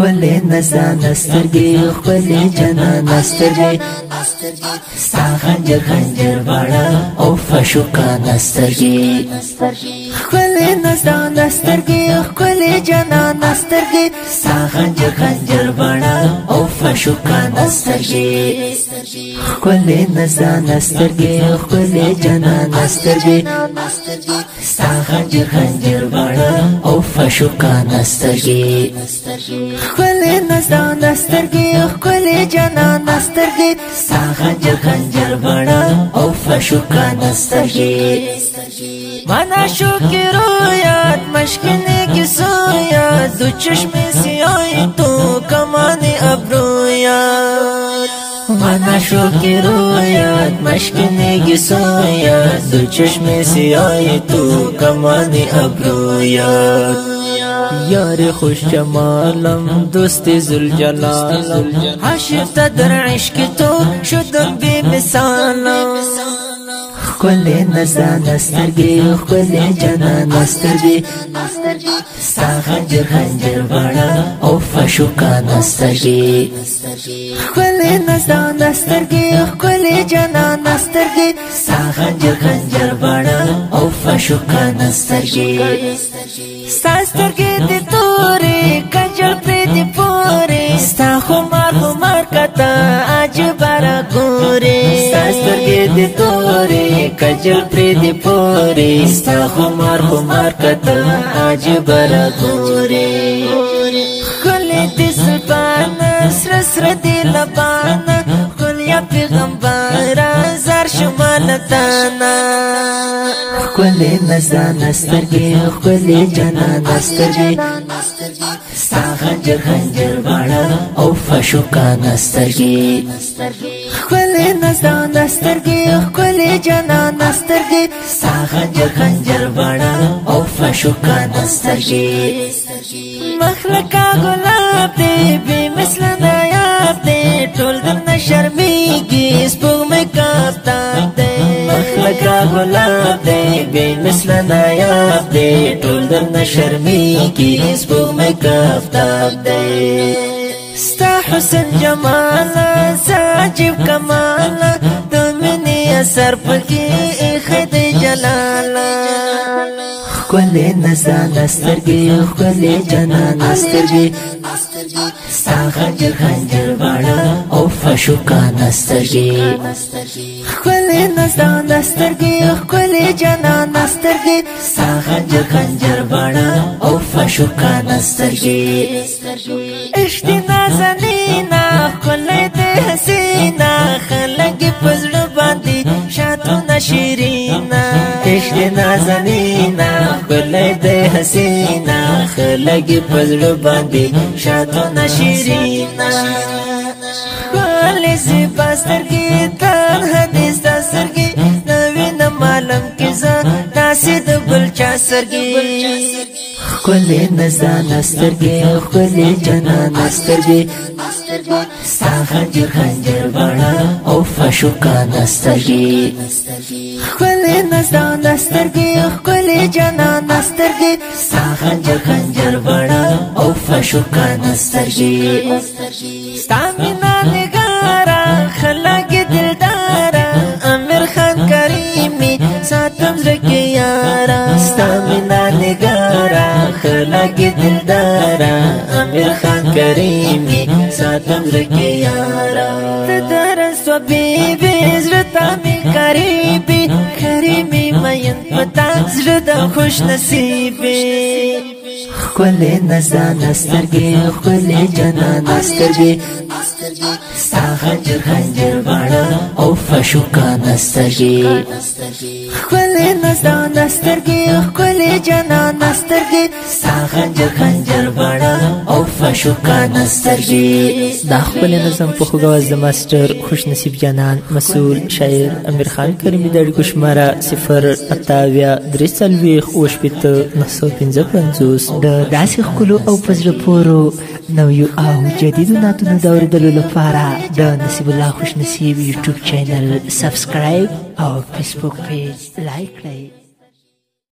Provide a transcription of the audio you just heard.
خولي نزان سترګي خولي جنان سترګي ستا خنجر خنجر باړه او فشوکان سترګي خولي نزان سترګي خولي جنان سترګي ستا خنجر خنجر باړه او فشوکان سترګي خولي نزان سترګي خولي جنان سترګي ستا خنجر خنجر باړه او فشوکان سترګي خولي نزان سترګي خولي جنان سترګي ستا خنجر خنجر باړه او فشوکان سترګي مانا شو کی رویات مشکنے کی سویات دو چشم سیائی تو کمانی ابرویات مانا شو کی رویات مشکنے کی سویات دو چشم سیائی تو کمانی ابرویات یار خوش جمالم دوست ذوالجلال عاشق در عشق تو شدم بی مثالم خولي نزان سترګي خولي جنان سترګي ستا خنجر خنجر باړه او فشوکان سترګي خولي نزان سترګي خولي جنان سترګي ستا خنجر خنجر باړه او فشوکان سترګي ستا سترګي دي توري کجل پرې دي پوري ستا خمار خمار کته عجبره ګوري ستا سترګي دي توري کجل پری دی پوری ستا خمار خمار کتا عجبره گوری خلی دی سلپانا سر سر دی لبانا خلیا پیغمبارا زار شمالتانا خلی نزان سترگی خلی جنان سترگی ستا خنجر خنجر باڑا او فشوکان سترگی خلی نزان سترگی خلی جنان سترگی ستا خنجر خنجر باڑا او فشوکان سترگی مخلقا گلاب دی بی مثل نایاب دی ټول درنه شرمیږي سپوږمۍ کافتاب دی مخلقا گلاب دی بی مثل نایاب دی ټول درنه شرمیږي سپوږمۍ کافتاب دی ستا حسن جمالا ساجب کمالا د مینې اثر پکې ایښی دی جلالا خولي نزان سترګي خولي جنان سترګي ستا خنجر خنجر باړه او فشوکان سترګي خولي نزان سترګي خولي جنان سترګي ستا خنجر خنجر باړه او فشوکان سترګي عشق نازنینا خولي د حسینا خلک په زړه باندې شاتونه شیرینا عشق نازنینا خولي د حسینا خلک په زړه باندې شاتونه شیرینا خولي زیبا سترګي تنها دې ستا سترګي نوینم عالم کې زه داسې د بل چا سترګي خولي نزان سترګي خولي جنان سترګي ستا خنجر خنجر باړه او فشوکان سترګي خولي نزان سترګي خولي جنان سترګي ستا خنجر خنجر باړه او فشوکان سترګي ستا مینا نگارا خلک دلدارا امیر خان کریمی ساتم زړه یارا ستا مینا نگارا خلک دلدارا امیر خان کریمی ساتم زړه یارا تدرس و بیبی زړه تا می قریبی کریمی مین پتا زړه د خوش نصیبی خولي نزان سترګي خولي جنان سترګي ستا خنجر خنجر باړه او فشوکان سترګي خولي نزان سترګي خولي جنان سترګي ستا خنجر خنجر باړه او فشوکان سترګي دا خپل نظم په خوږه د ماستر خوش نصیب جانان مسؤل شاعر امیر خان کریمی د اړیکو شماره 088 د داسې ښکلو او په زړه پورو نویو او جدیدو نعتونو د اورېدلو لپاره د نصیب الله خوش نصیب یوټیوب چینل سبسکرایب او فیسبوک پیج لایک کړئ.